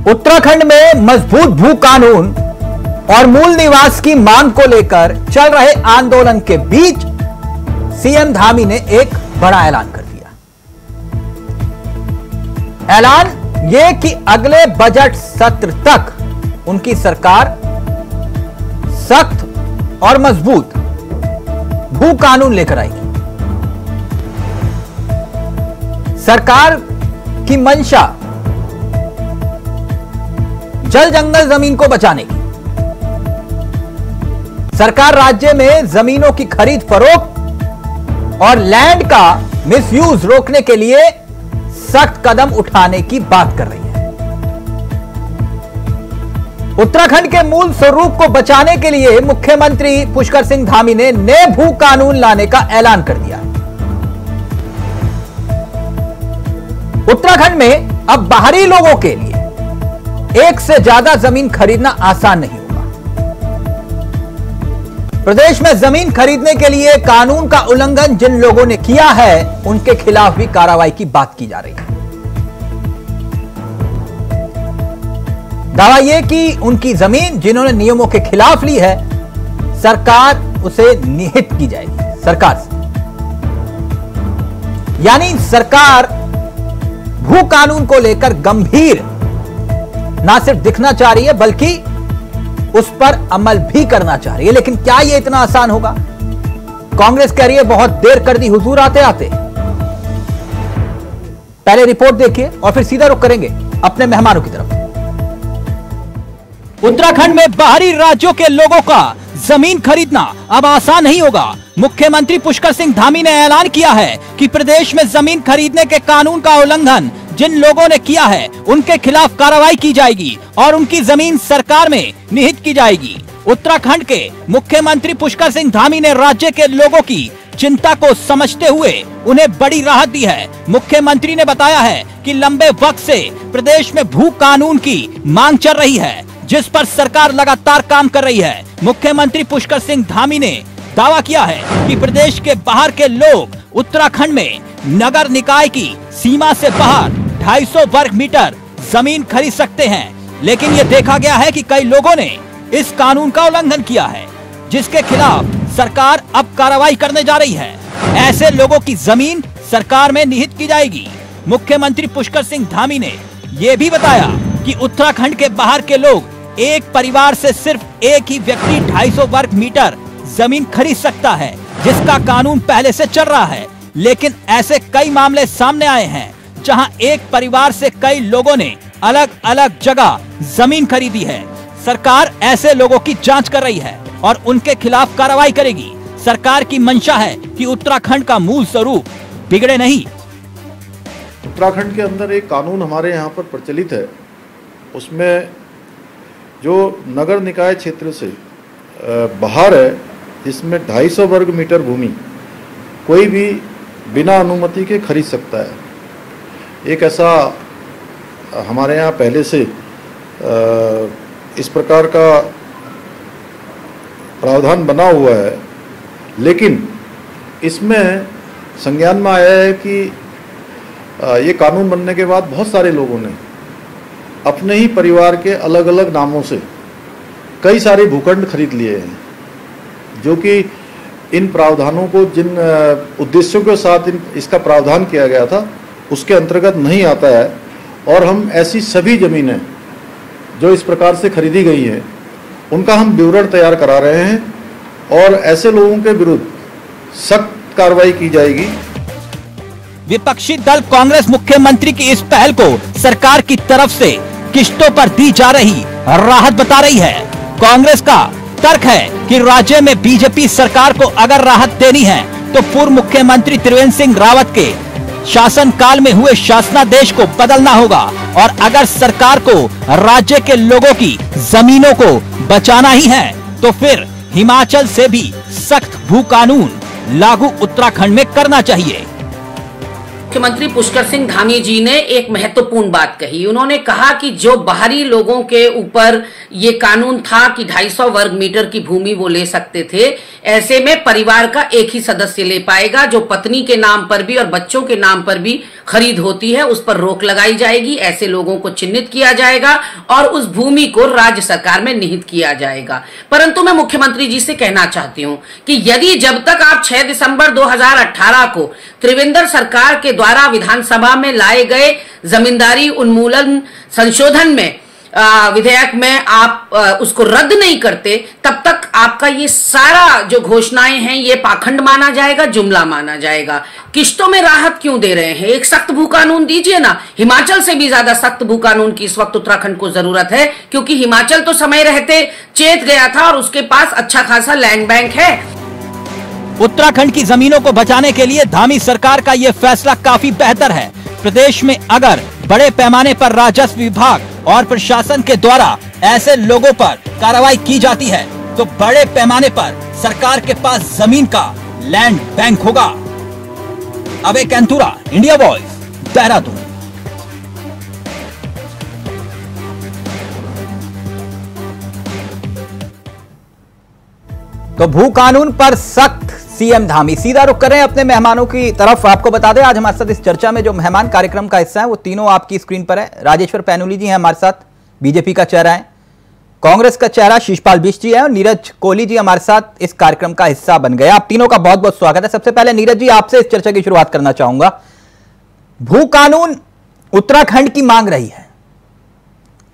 उत्तराखंड में मजबूत भू कानून और मूल निवास की मांग को लेकर चल रहे आंदोलन के बीच सीएम धामी ने एक बड़ा ऐलान कर दिया। ऐलान यह कि अगले बजट सत्र तक उनकी सरकार सख्त और मजबूत भू कानून लेकर आएगी। सरकार की मंशा जल जंगल जमीन को बचाने की। सरकार राज्य में जमीनों की खरीद फरोख्त और लैंड का मिसयूज रोकने के लिए सख्त कदम उठाने की बात कर रही है। उत्तराखंड के मूल स्वरूप को बचाने के लिए मुख्यमंत्री पुष्कर सिंह धामी ने नए भू कानून लाने का ऐलान कर दिया। उत्तराखंड में अब बाहरी लोगों के लिए एक से ज्यादा जमीन खरीदना आसान नहीं होगा। प्रदेश में जमीन खरीदने के लिए कानून का उल्लंघन जिन लोगों ने किया है उनके खिलाफ भी कार्रवाई की बात की जा रही है। दावा यह कि उनकी जमीन जिन्होंने नियमों के खिलाफ ली है सरकार उसे निहित की जाएगी सरकार से। यानी सरकार भू कानून को लेकर गंभीर ना सिर्फ दिखना चाह रही है बल्कि उस पर अमल भी करना चाह रही है। लेकिन क्या यह इतना आसान होगा? कांग्रेस कह रही है बहुत देर कर दी हुजूर आते आते। पहले रिपोर्ट देखिए और फिर सीधा रुख करेंगे अपने मेहमानों की तरफ। उत्तराखंड में बाहरी राज्यों के लोगों का जमीन खरीदना अब आसान नहीं होगा। मुख्यमंत्री पुष्कर सिंह धामी ने ऐलान किया है कि प्रदेश में जमीन खरीदने के कानून का उल्लंघन जिन लोगों ने किया है उनके खिलाफ कार्रवाई की जाएगी और उनकी जमीन सरकार में निहित की जाएगी। उत्तराखंड के मुख्यमंत्री पुष्कर सिंह धामी ने राज्य के लोगों की चिंता को समझते हुए उन्हें बड़ी राहत दी है। मुख्यमंत्री ने बताया है कि लंबे वक्त से प्रदेश में भू कानून की मांग चल रही है जिस पर सरकार लगातार काम कर रही है। मुख्यमंत्री पुष्कर सिंह धामी ने दावा किया है कि प्रदेश के बाहर के लोग उत्तराखंड में नगर निकाय की सीमा से बाहर 250 वर्ग मीटर जमीन खरीद सकते हैं। लेकिन ये देखा गया है कि कई लोगों ने इस कानून का उल्लंघन किया है जिसके खिलाफ सरकार अब कार्रवाई करने जा रही है। ऐसे लोगों की जमीन सरकार में निहित की जाएगी। मुख्यमंत्री पुष्कर सिंह धामी ने ये भी बताया कि उत्तराखंड के बाहर के लोग एक परिवार से सिर्फ एक ही व्यक्ति 250 वर्ग मीटर जमीन खरीद सकता है जिसका कानून पहले से चल रहा है। लेकिन ऐसे कई मामले सामने आए हैं जहां एक परिवार से कई लोगों ने अलग अलग जगह जमीन खरीदी है। सरकार ऐसे लोगों की जांच कर रही है और उनके खिलाफ कार्रवाई करेगी। सरकार की मंशा है कि उत्तराखंड का मूल स्वरूप बिगड़े नहीं। उत्तराखंड के अंदर एक कानून हमारे यहाँ पर प्रचलित है, उसमें जो नगर निकाय क्षेत्र से बाहर है जिसमें 250 वर्ग मीटर भूमि कोई भी बिना अनुमति के खरीद सकता है। एक ऐसा हमारे यहाँ पहले से इस प्रकार का प्रावधान बना हुआ है, लेकिन इसमें संज्ञान में आया है कि ये कानून बनने के बाद बहुत सारे लोगों ने अपने ही परिवार के अलग अलग नामों से कई सारे भूखंड खरीद लिए हैं जो कि इन प्रावधानों को जिन उद्देश्यों के साथ इसका प्रावधान किया गया था उसके अंतर्गत नहीं आता है। और हम ऐसी सभी ज़मीनें जो इस प्रकार से खरीदी गई हैं उनका हम विवरण तैयार करा रहे हैं और ऐसे लोगों के विरुद्ध सख्त कार्रवाई की जाएगी। विपक्षी दल कांग्रेस मुख्यमंत्री की इस पहल को सरकार की तरफ से किश्तों पर दी जा रही राहत बता रही है। कांग्रेस का तर्क है कि राज्य में बीजेपी सरकार को अगर राहत देनी है तो पूर्व मुख्यमंत्री त्रिवेंद्र सिंह रावत के शासनकाल में हुए शासनादेश को बदलना होगा और अगर सरकार को राज्य के लोगों की जमीनों को बचाना ही है तो फिर हिमाचल से भी सख्त भू कानून लागू उत्तराखंड में करना चाहिए। मुख्यमंत्री पुष्कर सिंह धामी जी ने एक महत्वपूर्ण बात कही। उन्होंने कहा कि जो बाहरी लोगों के ऊपर ये कानून था कि 250 वर्ग मीटर की भूमि वो ले सकते थे, ऐसे में परिवार का एक ही सदस्य ले पाएगा जो पत्नी के नाम पर भी और बच्चों के नाम पर भी खरीद होती है उस पर रोक लगाई जाएगी, ऐसे लोगों को चिन्हित किया जाएगा और उस भूमि को राज्य सरकार में निहित किया जाएगा। परंतु मैं मुख्यमंत्री जी से कहना चाहती हूं कि यदि जब तक आप 6 दिसंबर 2018 को त्रिवेंद्र सरकार के द्वारा विधानसभा में लाए गए जमींदारी उन्मूलन संशोधन में विधेयक में आप उसको रद्द नहीं करते, तब तक आपका ये सारा जो घोषणाएं हैं ये पाखंड माना जाएगा, जुमला माना जाएगा। किश्तों में राहत क्यों दे रहे हैं? एक सख्त भू कानून दीजिए ना। हिमाचल से भी ज्यादा सख्त भू कानून की इस वक्त उत्तराखंड को जरूरत है, क्योंकि हिमाचल तो समय रहते चेत गया था और उसके पास अच्छा खासा लैंड बैंक है। उत्तराखंड की जमीनों को बचाने के लिए धामी सरकार का यह फैसला काफी बेहतर है। प्रदेश में अगर बड़े पैमाने पर राजस्व विभाग और प्रशासन के द्वारा ऐसे लोगों पर कार्रवाई की जाती है तो बड़े पैमाने पर सरकार के पास जमीन का लैंड बैंक होगा। अबे कैंथुरा, इंडिया वॉइस, देहरादून। तो भू कानून पर सख्त सीएम धामी। सीधा रुख कर रहे हैं अपने मेहमानों की तरफ। आपको बता दें आज हमारे साथ इस चर्चा में जो मेहमान कार्यक्रम का हिस्सा है वो तीनों आपकी स्क्रीन पर है। राजेश्वर पैनुली जी हैं हमारे साथ, बीजेपी का चेहरा है। कांग्रेस का चेहरा शीशपाल बिष्ट जी है और नीरज कोहली जी हमारे साथ इस कार्यक्रम का हिस्सा बन गए। आप तीनों का बहुत बहुत स्वागत है। सबसे पहले नीरज जी आपसे इस चर्चा की शुरुआत करना चाहूंगा। भू कानून उत्तराखंड की मांग रही है,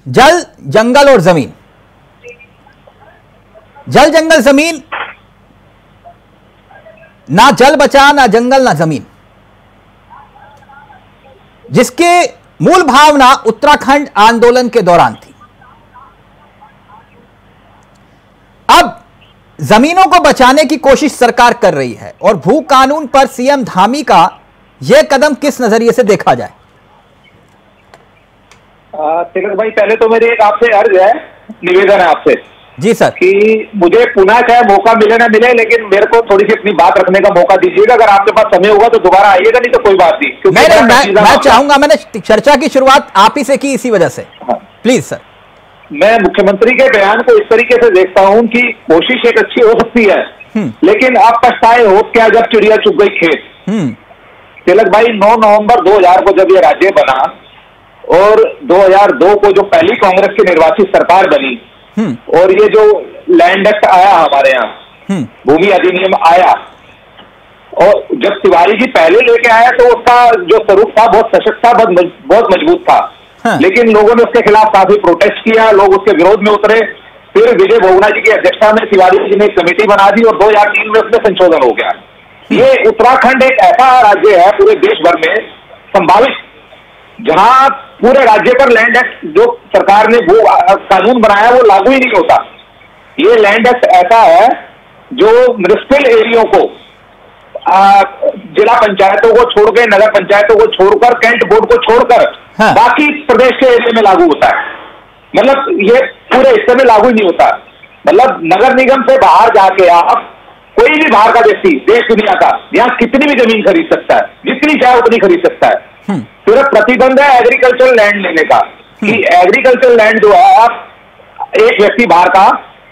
जल, जंगल और जमीन। जल, जंगल, जमीन, ना जल बचा, ना जंगल, ना जमीन, जिसके मूल भावना उत्तराखंड आंदोलन के दौरान थी। अब जमीनों को बचाने की कोशिश सरकार कर रही है और भू कानून पर सीएम धामी का यह कदम किस नजरिए से देखा जाए? तिलक भाई, पहले तो मेरी एक आपसे अर्ज है, निवेदन है आपसे जी सर, कि मुझे पुनः चाहे मौका मिले ना मिले, लेकिन मेरे को थोड़ी सी अपनी बात रखने का मौका दीजिएगा। अगर आपके पास समय होगा तो दोबारा आइएगा, नहीं तो कोई बात नहीं। मैं चाहूंगा, मैंने चर्चा की शुरुआत आप ही से की इसी वजह से। हाँ। Please sir. मैं मुख्यमंत्री के बयान को इस तरीके से देखता हूं कि कोशिश एक अच्छी हो सकती है, लेकिन अब पछताए हो क्या जब चिड़िया चुग गई खेत। तिलक भाई, 9 नवंबर 2000 को जब ये राज्य बना और 2002 को जो पहली कांग्रेस की निर्वाचित सरकार बनी और ये जो लैंड एक्ट आया हमारे यहाँ, भूमि अधिनियम आया, और जब तिवारी जी पहले लेके आया तो उसका जो स्वरूप था बहुत सशक्त था, बहुत मजबूत था। हाँ। लेकिन लोगों ने उसके खिलाफ काफी प्रोटेस्ट किया, लोग उसके विरोध में उतरे। फिर विजय बहुगुणा जी की अध्यक्षता में तिवारी जी ने एक कमेटी बना दी और 2003 में उसमें संशोधन हो गया। ये उत्तराखंड एक ऐसा राज्य है पूरे देश भर में संभावित, जहां पूरे राज्य पर लैंड एक्ट जो सरकार ने वो कानून बनाया वो लागू ही नहीं होता। ये लैंड एक्ट ऐसा है जो म्युनिसिपल एरियो को, जिला पंचायतों को छोड़ के, नगर पंचायतों को छोड़कर, कैंट बोर्ड को छोड़कर हाँ। बाकी प्रदेश के एरिया में लागू होता है। मतलब ये पूरे हिस्से में लागू ही नहीं होता। मतलब नगर निगम से बाहर जाके आप कोई भी बाहर का व्यक्ति देश दुनिया का यहाँ कितनी भी जमीन खरीद सकता है, जितनी चाहे उतनी खरीद सकता है। सिर्फ प्रतिबंध है एग्रीकल्चरल लैंड लेने का, कि एग्रीकल्चरल लैंड जो है आप एक व्यक्ति बाहर का,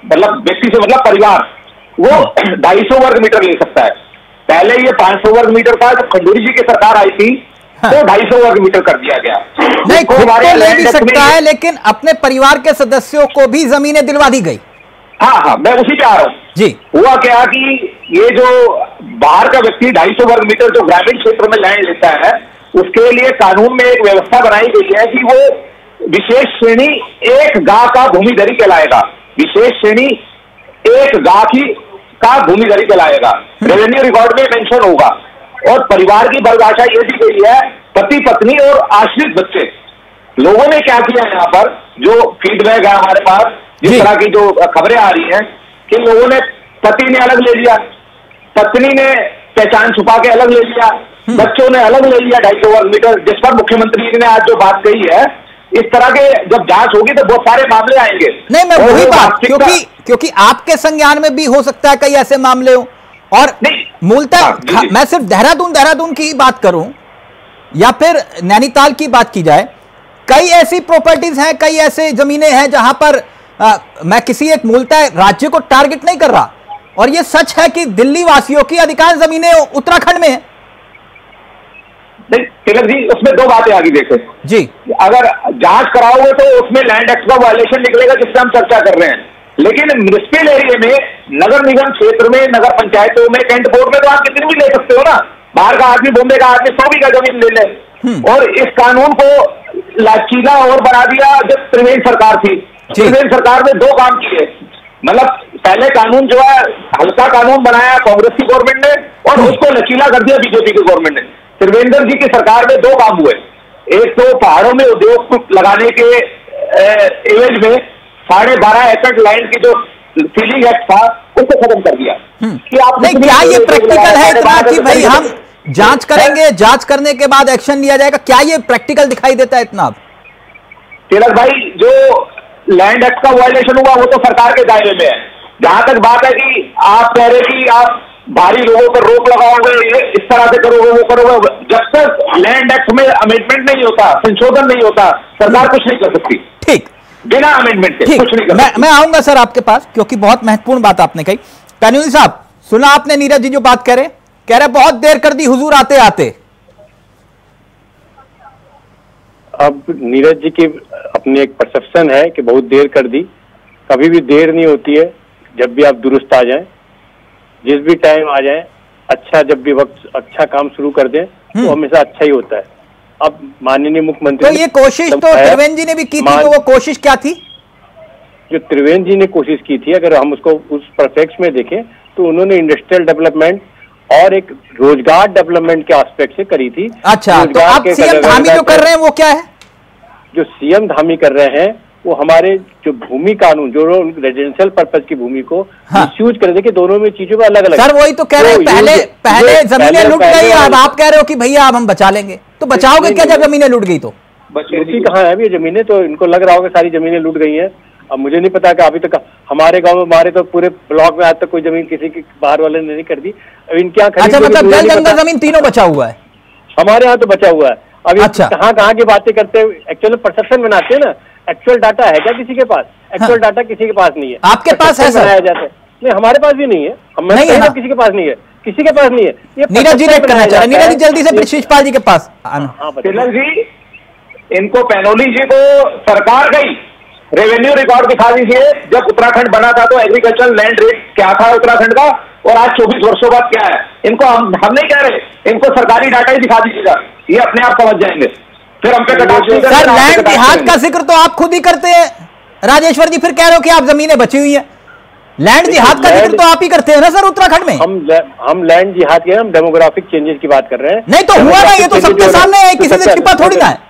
मतलब व्यक्ति से मतलब परिवार, वो 250 वर्ग मीटर ले सकता है। पहले ये 500 वर्ग मीटर था, जब खंडूरी जी की सरकार आई थी तो 250 वर्ग मीटर कर दिया गया। नहीं, खुद तो ले भी सकता है, लेकिन अपने परिवार के सदस्यों को भी जमीनें दिलवा दी गई। हाँ, मैं उसी पे आ रहा हूँ जी। हुआ क्या कि ये जो बाहर का व्यक्ति 250 वर्ग मीटर जो ग्रामीण क्षेत्र में लैंड लेता है, उसके लिए कानून में एक व्यवस्था बनाई गई है कि वो विशेष श्रेणी एक गांव का भूमिधरी कहलाएगा। विशेष श्रेणी एक गांव का भूमिधरी कहलाएगा, रेवेन्यू रिकॉर्ड में मेंशन होगा। और परिवार की परिभाषा ये दी गई है, पति पत्नी और आश्रित बच्चे। लोगों ने क्या किया यहाँ पर, जो फीडबैक है हमारे पास, जिस तरह की जो खबरें आ रही हैं कि लोगों ने, पति ने अलग ले लिया, पत्नी ने पहचान छुपा के अलग ले लिया, बच्चों ने अलग ले लिया 250 वर्ग मीटर, जिस पर मुख्यमंत्री जी ने आज जो बात कही है, इस तरह के जब जांच होगी तो बहुत सारे मामले आएंगे। नहीं, मैं वही बात, क्योंकि आपके संज्ञान में भी हो सकता है कई ऐसे मामले हो। और मूलतः मैं सिर्फ देहरादून की ही बात करूं या फिर नैनीताल की बात की जाए, कई ऐसी प्रॉपर्टीज हैं, कई ऐसे जमीनें हैं जहां पर मैं किसी एक मूलतः राज्य को टारगेट नहीं कर रहा, और यह सच है कि दिल्ली वासियों की अधिकांश जमीनें उत्तराखंड में है। नहीं तिलक जी, उसमें दो बातें आगे देखे जी। अगर जांच कराओगे तो उसमें लैंड एक्ट का वायलेशन निकलेगा, जिससे हम चर्चा कर रहे हैं। लेकिन म्युनिसिपल एरिया में, नगर निगम क्षेत्र में, नगर पंचायतों में, कैंट बोर्ड में तो आप कितनी भी ले सकते हो ना। बाहर का आदमी, बॉम्बे का आदमी 100 बीघा जमीन ले ले। और इस कानून को लचीला और बना दिया जब त्रिवेंद्र सरकार थी। त्रिवेंद्र सरकार ने दो काम किए, मतलब पहले कानून जो है हल्का कानून बनाया कांग्रेस की गवर्नमेंट ने, और उसको लचीला कर दिया बीजेपी की गवर्नमेंट ने। त्रिवेंद्र जी की सरकार में दो काम हुए। एक तो पहाड़ों में उद्योग लगाने के एवज में 12.5 एकड़ लैंड की जो सीलिंग एक्ट था उसको खत्म कर दिया। कि आप नहीं, क्या ये प्रैक्टिकल है इतना कि भाई हम जांच करेंगे, जांच करने के बाद एक्शन लिया जाएगा, क्या ये प्रैक्टिकल दिखाई देता है इतना? तिलक भाई, जो लैंड एक्ट का वायलेशन हुआ वो तो सरकार के दायरे में है। जहां तक बात है कि आप कह रहे कि आप भारी लोगों पर रोक लगाओगे, इस तरह से करोगे, वो करोगे, जब तक लैंड एक्ट में अमेंडमेंट नहीं होता, संशोधन नहीं होता, सरकार कुछ नहीं कर सकती। ठीक, बिना अमेंडमेंट के कुछ नहीं कर सकती। मैं आऊंगा सर आपके पास, क्योंकि बहुत महत्वपूर्ण बात आपने कही। कानूनी साहब, सुना आपने नीरज जी जो बात कह रहे बहुत देर कर दी हुजूर आते आते। अब नीरज जी की अपनी एक परसेप्शन है कि बहुत देर कर दी। कभी भी देर नहीं होती है, जब भी आप दुरुस्त आ जाएं, जिस भी टाइम आ जाएं, अच्छा जब भी वक्त अच्छा काम शुरू कर दें तो हमेशा अच्छा ही होता है। अब माननीय मुख्यमंत्री, तो ये कोशिश तो त्रिवेंद्र जी ने भी की थी, तो वो कोशिश क्या थी? जो त्रिवेंद्र जी ने कोशिश की थी, अगर हम उसको उस परफेक्ट में देखें तो उन्होंने इंडस्ट्रियल डेवलपमेंट और एक रोजगार डेवलपमेंट के एस्पेक्ट से करी थी। अच्छा, तो अब सीएम धामी जो कर रहे हैं वो क्या है? जो सीएम धामी कर रहे हैं वो हमारे जो भूमि कानून, जो रेजिडेंशियल पर्पज की भूमि को मिसयूज कर दे के, दोनों में चीजों का अलग अलग। सर वही तो कह रहे हैं, पहले जमीनें लूट गई, अब आप कह रहे हो कि भैया अब हम बचा लेंगे। तो बचाओगे क्या जब जमीनें लूट गई? तो लूटी कहाँ है अभी ये जमीनें? तो इनको लग रहा होगा सारी जमीनें लूट गई हैं। अब मुझे नहीं पता कि अभी तक हमारे गांव में, हमारे तो पूरे ब्लॉक में आज तक कोई जमीन किसी की बाहर वाले ने नहीं कर दी। अब इनके यहाँ, अच्छा, मतलब जल जंगल जमीन तीनों बचा हुआ है? हमारे यहाँ तो बचा हुआ है। अभी अच्छा, कहाँ की बातें करते हैं, एक्चुअली परसेप्शन बनाते हैं ना। एक्चुअल डाटा है क्या किसी के पास? एक्चुअल डाटा किसी के पास नहीं है। आपके पास है सर? बनाया जाता है नहीं, हमारे पास भी नहीं है। हम नहीं है, किसी के पास नहीं है, किसी के पास नहीं है। ये नीरज जी ने करना चाह रहे। नीरज जी जल्दी से शिषपाल जी के पास। तिलक जी, इनको पैनोली जी को सरकार गई रेवेन्यू रिकॉर्ड दिखा दीजिए। जब उत्तराखंड बना था तो एग्रीकल्चर लैंड रेट क्या था उत्तराखंड का, और आज 24 वर्षों बाद क्या है। इनको हम नहीं कह रहे, इनको सरकारी डाटा ही दिखा दीजिएगा, ये अपने आप समझ जाएंगे। फिर हम पे सर लैंड जिहाद का जिक्र तो आप खुद ही करते हैं राजेश्वर जी, फिर कह रहे हो कि आप जमीनें बची हुई हैं। लैंड जिहाद का जिक्र तो आप ही करते हैं ना सर उत्तराखंड में। हम लैंड जिहाद के, हम डेमोग्राफिक चेंजेस की बात कर रहे हैं। नहीं तो हुआ ना, ये तो सबके सामने है, किसी से छिपा थोड़ी ना है।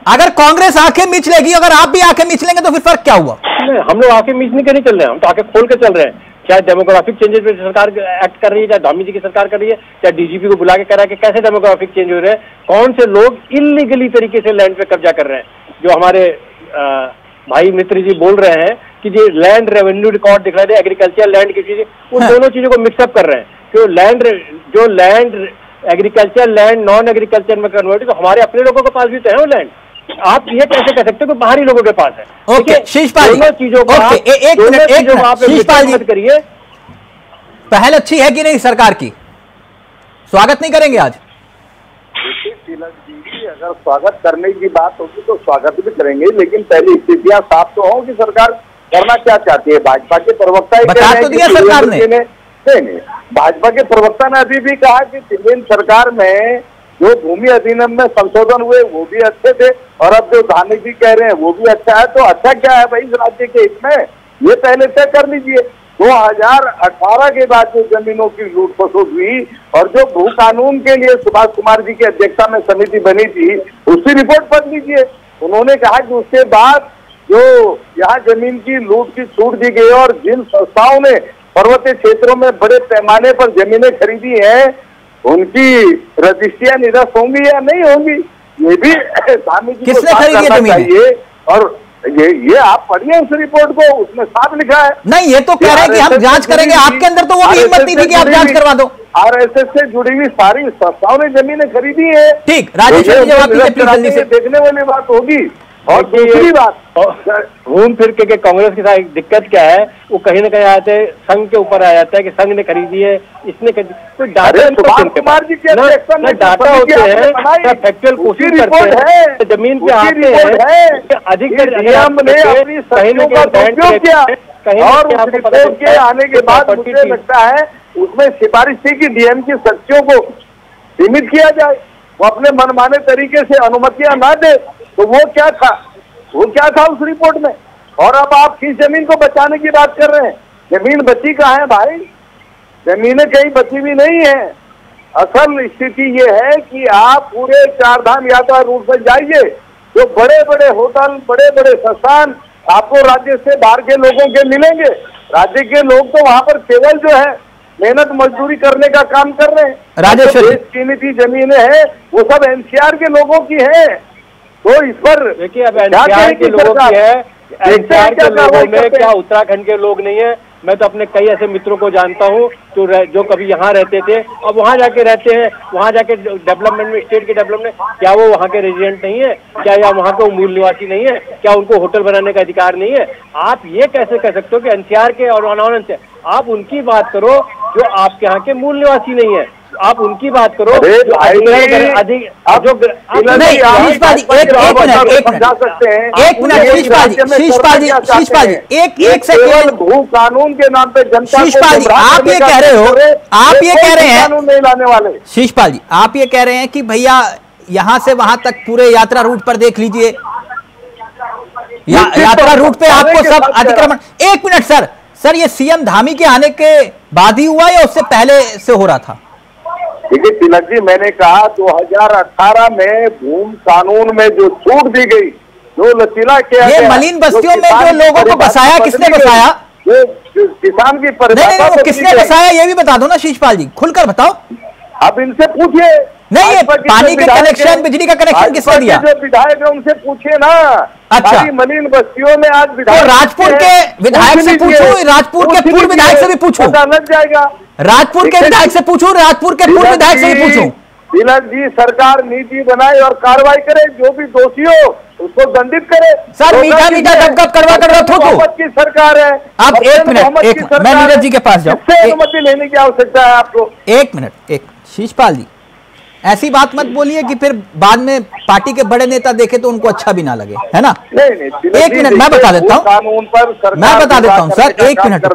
अगर कांग्रेस आंखें मीच लेगी, अगर आप भी आंखें मीच लेंगे तो फिर फर्क क्या हुआ? हम लोग आंखें मीच नहीं करने चल रहे हैं, हम तो आंखें खोल के चल रहे हैं। चाहे डेमोग्राफिक चेंजेस पे सरकार एक्ट कर रही है, चाहे धामी जी की सरकार कर रही है, चाहे डीजीपी को बुला के कह रहा है कि कैसे डेमोग्राफिक चेंज हो रहे हैं, कौन से लोग इलीगली तरीके से लैंड पे कब्जा कर रहे हैं। जो हमारे भाई मित्र जी बोल रहे हैं कि जो लैंड रेवेन्यू रिकॉर्ड दिख रहे थे, एग्रीकल्चर लैंड की चीजें, उन दोनों चीजों को मिक्सअप कर रहे हैं। जो land agriculture land non agriculture में कन्वर्ट, तो हमारे अपने लोगों के पास भी तो है वो लैंड। आप ये कैसे कह सकते हो कि बाहरी लोगों के पास है? ओके शिषपाल जी, दोनों चीजों को एक मिनट शिषपाल जी करिए। पहल अच्छी है कि नहीं सरकार की? स्वागत नहीं करेंगे आज? तिलक जी, अगर स्वागत करने की बात होगी तो स्वागत भी करेंगे, लेकिन पहली स्थितियां साफ तो हो कि सरकार करना क्या चाहती है। भाजपा के प्रवक्ता बता तो दिया सरकार ने। नहीं, भाजपा के प्रवक्ता ने अभी भी कहा कि त्रिवेंद्र सरकार में जो भूमि अधिनियम में संशोधन हुए वो भी अच्छे थे, और अब जो धामी जी कह रहे हैं वो भी अच्छा है। तो अच्छा क्या है भाई इस राज्य के हित में, ये पहले तय कर लीजिए। 2018 के बाद जो जमीनों की लूट खसोट हुई, और जो भू कानून के लिए सुभाष कुमार जी की अध्यक्षता में समिति बनी थी, उसकी रिपोर्ट पढ़ लीजिए। उन्होंने कहा कि उसके बाद जो यहाँ जमीन की लूट की छूट दी गई, और जिन संस्थाओं ने पर्वतीय क्षेत्रों में बड़े पैमाने पर जमीनें खरीदी हैं, उनकी रजिस्ट्रियां निरस्त होंगी या नहीं होंगी, ये भी धामी जी किसने खरीदी है जमीन? और ये आप पढ़िए उस रिपोर्ट को, उसमें साफ लिखा है। नहीं, ये तो कह रहे हैं कि हम जांच करेंगे, आपके अंदर तो वो भी हिम्मत नहीं थी कि आप जांच करवा दो। आरएसएस से जुड़ी हुई सारी संस्थाओं ने जमीनें खरीदी है। ठीक, राजेश्वर जी जवाब दीजिए प्लीज जल्दी से। देखने वाली बात होगी और दूसरी बात, घूम फिर के कांग्रेस के साथ एक दिक्कत क्या है, वो कहीं ना कहीं आते हैं संघ के ऊपर आ जाता है कि संघ ने खरीदी है, इसने कोई डाटा कुमार जी के डाटा होते हैं, फैक्चुअल कोशिश करते हैं, जमीन पे आते हैं, अधिकतर कहीं ना कहीं और रिपोर्ट के आने के बाद मुझे लगता है उसमें सिफारिश थी कि डीएम की शक्तियों को सीमित किया जाए, वो अपने मनमाने तरीके से अनुमतियां ना दे। तो वो क्या था उस रिपोर्ट में? और अब आप किस जमीन को बचाने की बात कर रहे हैं? जमीन बची कहाँ है भाई? जमीनें कहीं बची भी नहीं है। असल स्थिति ये है कि आप पूरे चारधाम यात्रा रूट पर जाइए, जो बड़े बड़े होटल, बड़े बड़े संस्थान आपको राज्य से बाहर के लोगों के मिलेंगे। राज्य के लोग तो वहां पर केवल जो है मेहनत मजदूरी करने का काम कर रहे हैं। राजेश्वर, देश कीमती जमीनें हैं वो सब एनसीआर के लोगों की है। तो इस पर देखिए, अब एनसीआर के लोगों की है, एनसीआर के लोगों में क्या उत्तराखंड के लोग नहीं है? मैं तो अपने कई ऐसे मित्रों को जानता हूँ जो कभी यहाँ रहते थे और वहाँ जाके रहते हैं, वहाँ जाके डेवलपमेंट में, स्टेट के डेवलपमेंट, क्या वो वहाँ के रेजिडेंट नहीं है? क्या या वहाँ के मूल निवासी नहीं है? क्या उनको होटल बनाने का अधिकार नहीं है? आप ये कैसे कह सकते हो कि एनसीआर के और नॉन एनसीआर? आप उनकी बात करो जो आपके यहाँ के मूल निवासी नहीं है, आप उनकी बात करो जो नहीं, एक सेकंड, भू कानून के नाम पे जनता शीशपाल जी आप ये कह रहे हो, आप ये कह रहे हैं, कानून नहीं लाने वाले। शीशपाल जी आप ये कह रहे हैं कि भैया यहां से वहां तक पूरे यात्रा रूट पर देख लीजिए, यात्रा रूट पे आपको सब अतिक्रमण। एक मिनट सर, ये सीएम धामी के आने के बाद ही हुआ या उससे पहले से हो रहा था? देखिए तिलक जी, मैंने कहा 2018 में भूमि कानून में जो छूट दी गई, जो लचीला किया ये मलिन बस्तियों में जो लोगों को बसाया, किसने बसाया? जो किसान की परिभाषा नहीं, किसने बसाया ये भी बता दो ना शीशपाल जी, खुलकर बताओ। अब इनसे पूछिए। नहीं, ये पानी के कनेक्शन, बिजली का कनेक्शन किसने दिया? जो विधायक है उनसे पूछिए ना। अच्छा, मलिन बस्तियों में आज तो राजपुर के विधायक से पूछूं, राजपुर के पूर्व विधायक से भी पूछूं? लग जाएगा। राजपुर के विधायक से पूछूं, राजपुर के पूर्व विधायक से भी पूछूं? तिलक जी, सरकार नीति बनाए और कार्रवाई करे, जो भी दोषी हो उसको दंडित करे। सर मीठा गप करवा थोको की सरकार है। आप एक मिनट, मैं नीरज जी के पास जाऊं, अनुमति लेने की आवश्यकता है आपको। एक मिनट, शीशपाल जी ऐसी बात मत बोलिए कि फिर बाद में पार्टी के बड़े नेता देखे तो उनको अच्छा भी ना लगे, है ना? नहीं, एक मिनट मैं बता देता हूँ, कानून पर मैं बता देता हूँ सर, एक मिनट।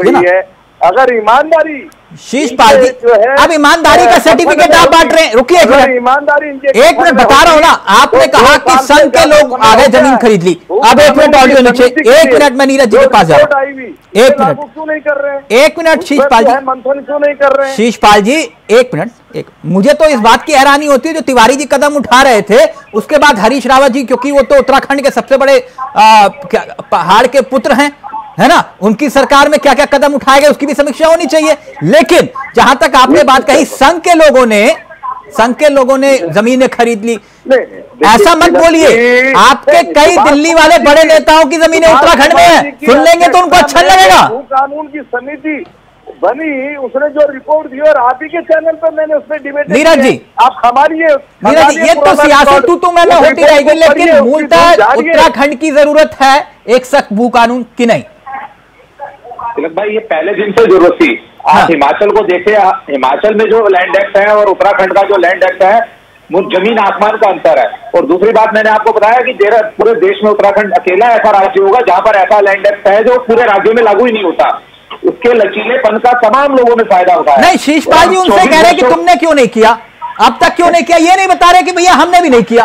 अगर ईमानदारी, शीशपाल जी अब ईमानदारी का सर्टिफिकेट आप बांट रहे हैं, रुकिए एक मिनट, ईमानदारी एक मिनट बता रहा हूँ ना। आपने कहा कि संघ के लोग आ गए, जमीन खरीद ली। अब एक मिनट ऑडियो नीचे, एक मिनट मैं नीरज जी के पास जा रहा हूँ, एक मिनट क्यों नहीं कर रहे हैं? एक मिनट शीशपाल जी, मंथन क्यों नहीं कर रहे हैं? शीशपाल जी एक मिनट, मुझे तो इस बात की हैरानी होती है जो तिवारी जी कदम उठा रहे थे, उसके बाद हरीश रावत जी, क्योंकि वो तो उत्तराखंड के सबसे बड़े पहाड़ के पुत्र हैं, है ना? उनकी सरकार में क्या क्या कदम उठाए गए उसकी भी समीक्षा होनी चाहिए। लेकिन जहां तक आपने बात कही संघ के लोगों ने जमीनें खरीद ली, ऐसा मत बोलिए। आपके कई दिल्ली वाले बड़े नेताओं की जमीनें उत्तराखंड में है, सुन लेंगे तो उनको अच्छा लगेगा। कानून की समिति बनी, उसने जो रिपोर्ट दी और आप ही के चैनल पर मैंने उसमें डिबेट। नीरज जी आप हमारी नीरज जी, ये तो सियासत तू मैं होती रहेगी, लेकिन मूलतः उत्तराखंड की जरूरत है एक सख्त भू कानून की नहीं? तिलक भाई, ये पहले दिन से जरूरत थी। आप हिमाचल को देखे, हिमाचल में जो लैंड एक्ट है और उत्तराखंड का जो लैंड एक्ट है, वो जमीन आसमान का अंतर है। और दूसरी बात मैंने आपको बताया कि पूरे देश में उत्तराखंड अकेला ऐसा राज्य होगा जहां पर ऐसा लैंड एक्ट है जो पूरे राज्यों में लागू ही नहीं होता। उसके लचीलेपन का तमाम लोगों ने फायदा उठाया। नहीं, शीशपाल जी उनसे कह रहे हैं कि तुमने क्यों नहीं किया, अब तक क्यों नहीं किया, ये नहीं बता रहे कि भैया हमने भी नहीं किया।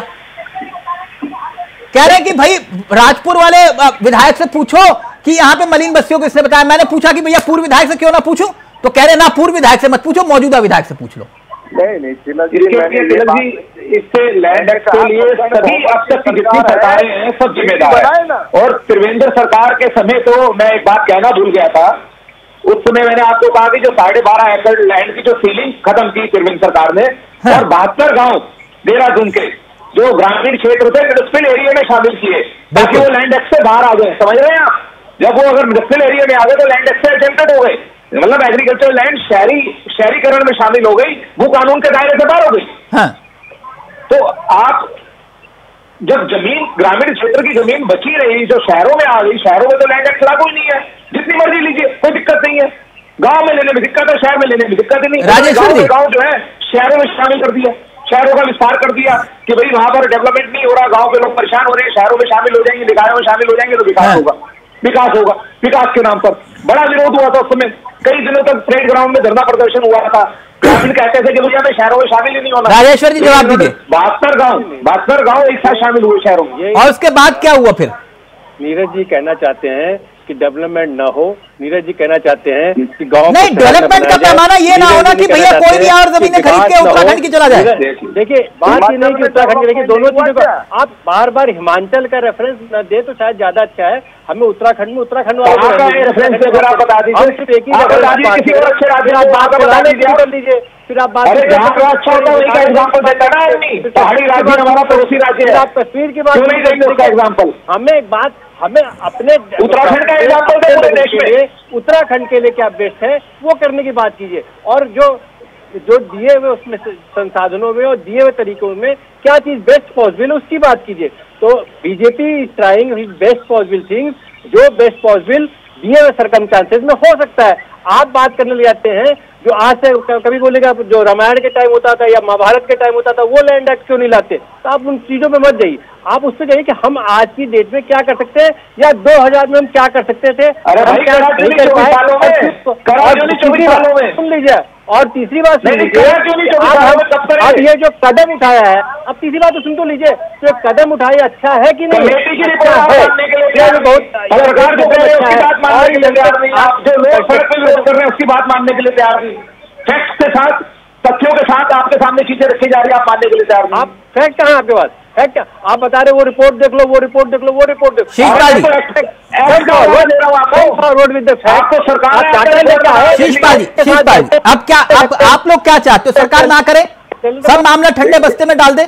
कह रहे हैं कि भाई राजपुर वाले विधायक से पूछो कि यहाँ पे मलिन बस्तियों को इसने बताया। मैंने पूछा कि भैया पूर्व विधायक से क्यों ना पूछूं, तो कह रहे ना पूर्व विधायक से मत पूछो, मौजूदा विधायक से पूछ लो। नहीं, इससे लैंड एक्ट के लिए सभी अब तक की जितनी सरकारें हैं सब जिम्मेदार है। और त्रिवेंद्र सरकार के समय तो मैं एक बात कहना भूल गया था, उस समय मैंने आपको कहा कि जो 12.5 एकड़ लैंड की जो सीलिंग खत्म की त्रिवेंद्र सरकार ने, और 72 गांव देहरादून के जो ग्रामीण क्षेत्र थे इंडस्ट्रियल एरिया में शामिल किए ताकि वो लैंड एक्ट से बाहर आ गए। समझ रहे हैं आप? जब वो अगर इंडस्ट्रियल एरिया में आ गए तो लैंड एक्ट से एग्जेम्प्टेड हो गए, मतलब एग्रीकल्चर लैंड शहरीकरण में शामिल हो गई, वो कानून के दायरे से बाहर हो गई। हाँ। तो आप जब जमीन ग्रामीण क्षेत्र की जमीन बची रही, जो शहरों में आ गई, शहरों में तो लैंड एक्ट लागू ही नहीं है, जितनी मर्जी लीजिए, कोई दिक्कत नहीं है। गांव में लेने में दिक्कत है, शहर में लेने में दिक्कत नहीं। गांव जो है शहरों में शामिल कर दिया, शहरों का विस्तार कर दिया कि भाई वहां पर डेवलपमेंट नहीं हो रहा, गांव के लोग परेशान हो रहे हैं, शहरों में शामिल हो जाएंगे, निकायों में शामिल हो जाएंगे तो विकास होगा, विकास होगा। विकास के नाम पर बड़ा विरोध हुआ था उस समय, कई दिनों तक परेड ग्राउंड में धरना प्रदर्शन हुआ था। ग्रामीण कहते थे कि भैया हमें शहरों में शामिल ही नहीं होना। राजेश्वर जी जवाब दीजिए। 72 गांव एक साथ शामिल हुए शहरों में, और उसके बाद क्या हुआ फिर? नीरज जी कहना चाहते हैं कि डेवलपमेंट ना हो, नीरज जी कहना चाहते हैं कि गांव नहीं, डेवलपमेंट का पैमाना ये ना होना कि भैया कोई भी और जमीनें खरीद के उत्तराखंड की चला जाए। देखिए बात ये नहीं कि उत्तराखंड की, देखिए दोनों चीजों को आप बार बार हिमाचल का रेफरेंस न दे तो शायद ज्यादा अच्छा है। हमें उत्तराखंड में उत्तराखंड वाले आप बता दीजिए, किसी और अच्छे राज्य आप बात बता दीजिए, फिर आप बात अच्छा होता है का एग्जाम्पल देता है ना आदमी। पहाड़ी राज्य हमारा पड़ोसी राज्य है, आप कश्मीर की बात नहीं देंगे उसका एग्जाम्पल। हमें एक बात, हमें अपने उत्तराखंड का एग्जाम्पल दे पूरे देश में, उत्तराखंड के लिए क्या बेस्ट है वो करने की बात कीजिए, और जो दिए हुए उसमें संसाधनों में और दिए हुए तरीकों में क्या चीज बेस्ट पॉसिबल है उसकी बात कीजिए। तो BJP is trying his best possible things, जो बेस्ट पॉसिबल दिए हुए सर्कमस्टांसेस में हो सकता है। आप बात करने ले जाते हैं जो आज से कभी बोलेगा जो रामायण के टाइम होता था या महाभारत के टाइम होता था वो लैंड एक्ट क्यों नहीं लाते, तो आप उन चीजों पे मत जाइए, आप उससे जाइए कि हम आज की डेट में क्या कर सकते हैं या 2000 में हम क्या कर सकते थे। सुन लीजिए, और तीसरी बात सुन लीजिए, अब ये जो कदम उठाया है, अब तीसरी बात तो सुन तो लीजिए, तो कदम उठाया अच्छा है कि नहीं, उसकी बात मानने के लिए तैयार नहीं, फैक्ट के साथ तथ्यों के साथ आपके सामने चीजें रखी जा रही है, आप मानने के लिए तैयार नहीं। आप फैक्ट कहाँ आपके पास, फैक्ट आप बता रहे वो रिपोर्ट देख लो, वो रिपोर्ट देख लो, वो रिपोर्ट देख लो, शीशपाल जी अब क्या आप लोग क्या चाहते हो, सरकार ना करे, सब मामला ठंडे बस्ते में डाल दे?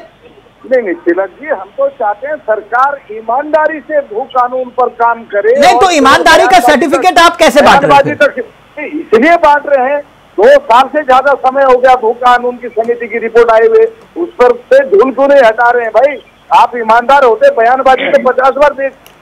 नहीं तिलक जी, हम तो चाहते हैं सरकार ईमानदारी से भू कानून पर काम करे। नहीं तो ईमानदारी का सर्टिफिकेट आप कैसे बांट रहे हैं? इसलिए बांट रहे हैं, 2 साल से ज्यादा समय हो गया भू कानून की समिति की रिपोर्ट आए हुए, उस पर से धूल क्यों नहीं हटा रहे हैं? भाई आप ईमानदार होते, बयानबाजी तो 50 बार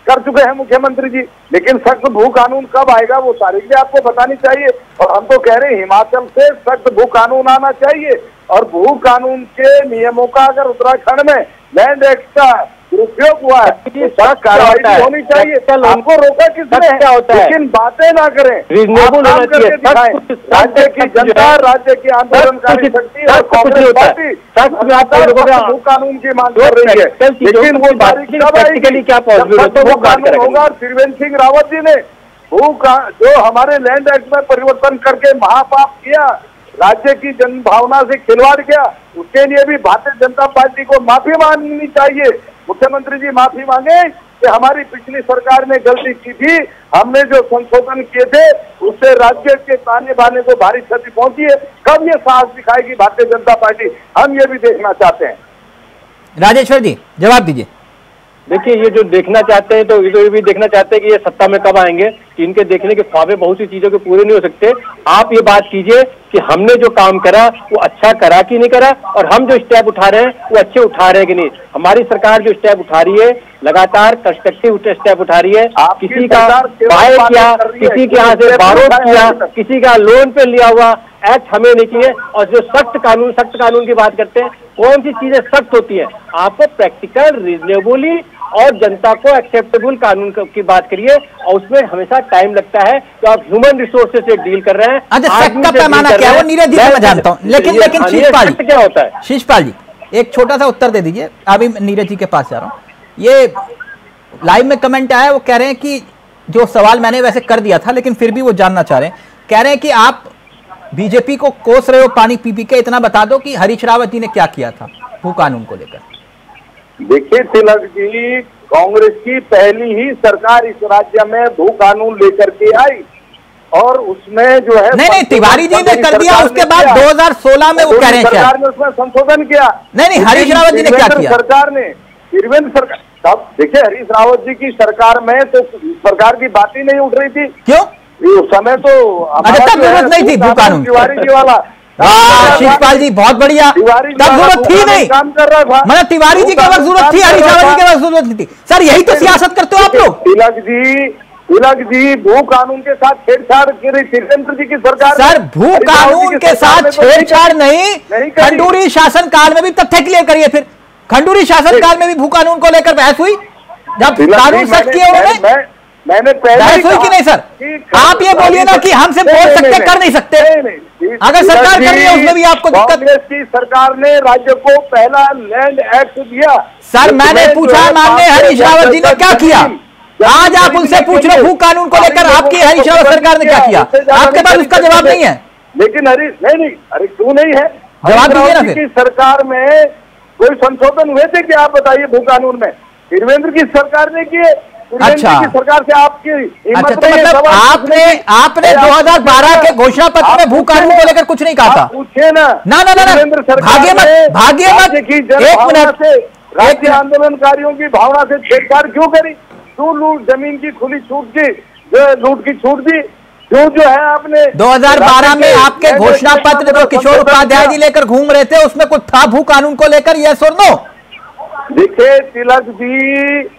कर चुके हैं मुख्यमंत्री जी, लेकिन सख्त भू कानून कब आएगा वो तारीख भी आपको बतानी चाहिए। और हम तो कह रहे हैं हिमाचल से सख्त भू कानून आना चाहिए, और भू कानून के नियमों का अगर उत्तराखंड में लैंड एक्ट का दुरुपयोग हुआ है तो सख्त कार्रवाई होनी चाहिए। हमको रोका किसने? क्या होता है, लेकिन बातें ना करें, राज्य की जनता, राज्य की आंदोलनकारी शक्ति और कांग्रेस पार्टी भू कानून की मांग कर रही है, लेकिन वो तारीख कब आएगी? भू कानून होगा। और त्रिवेंद्र सिंह रावत जी ने जो हमारे लैंड एक्ट में परिवर्तन करके महापाप किया, राज्य की जन भावना से खिलवाड़ किया, उसके लिए भी भारतीय जनता पार्टी को माफी मांगनी चाहिए। मुख्यमंत्री जी माफी मांगे कि हमारी पिछली सरकार ने गलती की थी, हमने जो संशोधन किए थे उससे राज्य के ताने बाने को भारी क्षति पहुंची है। कब ये साहस दिखाएगी भारतीय जनता पार्टी, हम ये भी देखना चाहते हैं। राजेश्वर जी जवाब दीजिए। देखिए ये जो देखना चाहते हैं तो ये भी देखना चाहते हैं कि ये सत्ता में कब आएंगे, कि इनके देखने के ख्वाबे बहुत सी चीजों के पूरे नहीं हो सकते। आप ये बात कीजिए कि हमने जो काम करा वो अच्छा करा कि नहीं करा, और हम जो स्टेप उठा रहे हैं वो अच्छे उठा रहे हैं कि नहीं। हमारी सरकार जो स्टेप उठा रही है लगातार कंस्ट्रक्टिव स्टेप उठा रही है, किसी का बाय किया, किसी के यहाँ से बारोड किया, किसी का लोन पे लिया हुआ एक्ट हमें नहीं किए। और जो सख्त कानून की बात करते हैं, कौन सी चीजें सख्त होती है, आपको प्रैक्टिकल, रीजनेबली और जनता को एक्सेप्टेबल कानून की बात करिए, और उसमें हमेशा टाइम लगता है। तो आप ह्यूमन रिसोर्सेज से डील कर रहे हैं। अच्छा सख्त का पैमाना क्या है वो नीरज जी मैं जानता हूँ, लेकिन शीशपाल जी क्या होता है? शीशपाल जी एक छोटा सा उत्तर दे दीजिए, अभी नीरज जी के पास जा रहा हूँ। ये लाइव में कमेंट आया, वो कह रहे हैं कि जो सवाल मैंने वैसे कर दिया था लेकिन फिर भी वो जानना चाह रहे हैं, कह रहे हैं कि आप बीजेपी को कोस रहे हो पानी पी पी के, इतना बता दो कि हरीश रावत जी ने क्या किया था भू कानून को लेकर। देखिए तिलक जी, कांग्रेस की पहली ही सरकार इस राज्य में भू कानून लेकर के आई, और उसमें जो है नहीं तिवारी जी ने कर दिया, उसके बाद 2016 में वो कह रहे हैं सरकार ने उसमें संशोधन किया। नहीं हरीश रावत जी ने क्या किया? सरकार ने त्रिवेंद्र सरकार, तब देखिए हरीश रावत जी की सरकार में तो सरकार की बात ही नहीं उठ रही थी। क्यों? उस समय तो जरूरत नहीं थी भू कानून, तिवारी जी वाला शिषपाल जी बहुत बढ़िया, तब जरूरत थी नहीं, काम कर रहा था, मतलब तिवारी जी के वक्त जरूरत थी, हरीश रावत जी के वक्त जरूरत थी। सर यही तो सियासत करते हो आप लोग। तिलक जी भू कानून के साथ छेड़छाड़ की त्रिवेंद्र जी की सरकार। सर भू कानून के साथ छेड़छाड़ नहीं, खंडूरी शासन काल में भी तथ्य क्लियर करिए। फिर खंडूरी शासन काल में भी भू कानून को लेकर बहस हुई, जब कानून सख्त किया उन्होंने, मैंने बहस हुई कि नहीं सर? आप ये बोलिए ना कि हमसे बोल सकते कर नहीं सकते, अगर सरकार कर रही है उसमें भी आपको दिक्कत। कांग्रेस की सरकार ने राज्य को पहला लैंड एक्ट दिया। सर मैंने पूछा माननीय हरीश रावत जी ने क्या किया, आज आप उनसे पूछ रहे भू कानून को लेकर आपकी हरीश रावत सरकार ने क्या किया, आपके पास उसका जवाब नहीं है। लेकिन हरीश नहीं, अरे क्यों नहीं है, जवाब दीजिए ना। फिर सरकार में कोई संशोधन हुए थे क्या आप बताइए भू कानून में? त्रिवेंद्र की सरकार ने किए। अच्छा की सरकार से आपकी अच्छा, तो मतलब आपने 2012 के घोषणा पत्र में भू कानून को लेकर कुछ नहीं कहा था? पूछे ना ना भागिए मत, एक मिनट, राज्य आंदोलनकारियों की भावना से छेड़छाड़ क्यों करी? क्यों लूट, जमीन की खुली छूट की, लूट की छूट दी क्यों? जो है आपने 2012 में आपके घोषणा पत्र जो किशोर उपाध्याय जी लेकर घूम रहे थे उसमें कुछ था भू कानून को लेकर, यस और नो? देखिए तिलक जी,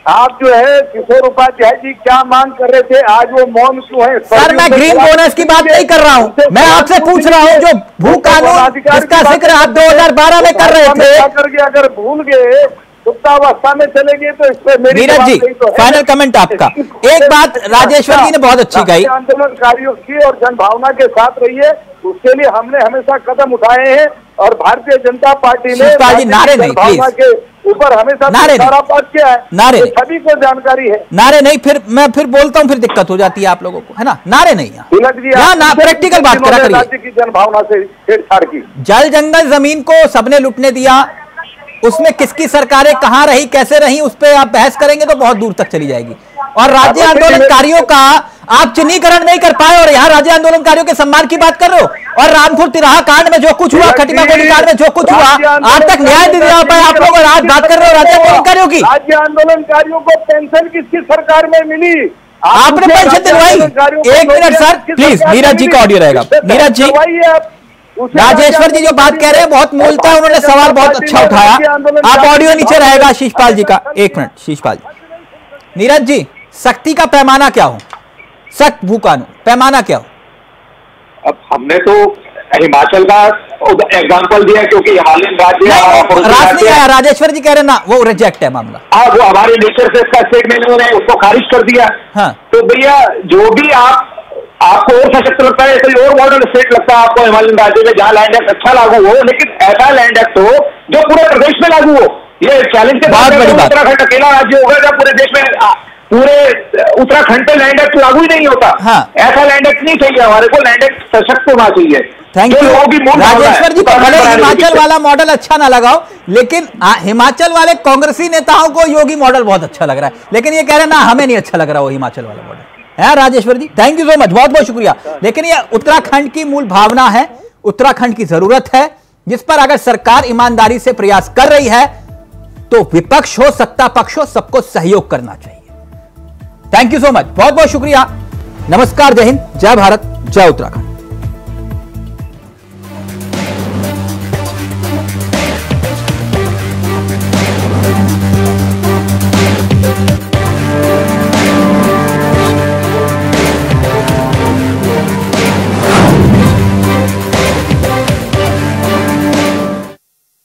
आप जो है किशोर उपाध्याय जी क्या मांग कर रहे थे, आज वो मौन क्यों है? सर मैं ग्रीन बोनस की बात नहीं कर रहा हूँ, मैं आपसे पूछ रहा हूँ जो भू कानून जिसका जिक्र आप 2012 में कर रहे थे, करके अगर भूल गए सुप्तावस्था में चले गए तो इसमें नीरज जी फाइनल कमेंट आपका। एक बात राजेश्वर जी ने बहुत अच्छी कही, आंदोलनकारियों की और जनभावना के साथ रहिए, उसके लिए हमने हमेशा कदम उठाए हैं और भारतीय जनता पार्टी ने नारे नहीं के ऊपर हमेशा सारा पास किया है, नारे सभी को जानकारी है। नारे नहीं, फिर मैं फिर बोलता हूँ, फिर दिक्कत हो जाती है आप लोगों को, है ना? नारे नहीं, यहाँ प्रैक्टिकल बात करा करिए। राज्य की जनभावना से छेड़छाड़ की, जल जंगल जमीन को सबने लुटने दिया, उसमें किसकी सरकारें कहां रही कैसे रही उस पर आप बहस करेंगे तो बहुत दूर तक चली जाएगी। और राज्य आंदोलनकारियों का आप चिन्हीकरण नहीं कर पाए और यहाँ राज्य आंदोलनकारियों के सम्मान की बात कर रहे हो, और रामपुर तिराहा कांड में जो कुछ हुआ, खटीमा गोली कांड में जो कुछ हुआ, आज तक न्याय नहीं दिला पाए आप लोग, और आज बात कर रहे हो राज्य आंदोलनकारियों की। राज्य आंदोलनकारियों को पेंशन किसकी सरकार में मिली? आपने पेंशन दिलवाई? एक minute sir please, Neeraj ji का ऑडियो रहेगा। नीरज जी, राजेश्वर जी जो बात कह रहे हैं बहुत मूलतः, उन्होंने सवाल बहुत अच्छा उठाया, आप ऑडियो नीचे रहेगा शिषपाल जी का। एक मिनट शिषपाल जी, नीरज जी सख्ती का पैमाना क्या हो, सख्त भू कानून पैमाना क्या हो? अब हमने तो हिमाचल का एग्जांपल दिया क्योंकि हिमालयन राज्य नहीं आया, राजेश्वर जी कह रहे ना वो रिजेक्ट है मामला। हाँ वो हमारे नेचर से इसका स्टेटमेंट उन्होंने उसको खारिज कर दिया। हाँ तो भैया जो भी आपको और सशक्त लगता है, कोई और मॉडल स्टेट लगता है आपको हिमालयन राज्य में जहाँ लैंड एक्ट अच्छा लागू हो, लेकिन ऐसा लैंड एक्ट हो जो पूरे प्रदेश में लागू हो। ये चैलेंज के बाद उत्तराखंड अकेला राज्य होगा जब पूरे देश में, पूरे उत्तराखंड पे लैंड एक्ट लागू ही नहीं होता। हाँ। ऐसा लैंड एक्ट नहीं चाहिए हमारे को, लैंड एक्ट सशक्त होना चाहिए। थैंक यू राजेश्वर जी को भले हिमाचल वाला मॉडल अच्छा ना लगाओ, लेकिन हिमाचल वाले कांग्रेसी नेताओं को योगी मॉडल बहुत अच्छा लग रहा है, लेकिन ये कह रहे हैं ना हमें नहीं अच्छा लग रहा वो हिमाचल वाला मॉडल है। राजेश्वर जी थैंक यू सो मच, बहुत बहुत शुक्रिया। लेकिन ये उत्तराखंड की मूल भावना है, उत्तराखंड की जरूरत है, जिस पर अगर सरकार ईमानदारी से प्रयास कर रही है तो विपक्ष हो सत्ता पक्ष हो सबको सहयोग करना चाहिए। थैंक यू सो मच, बहुत बहुत शुक्रिया। नमस्कार, जय हिंद, जय भारत, जय उत्तराखंड।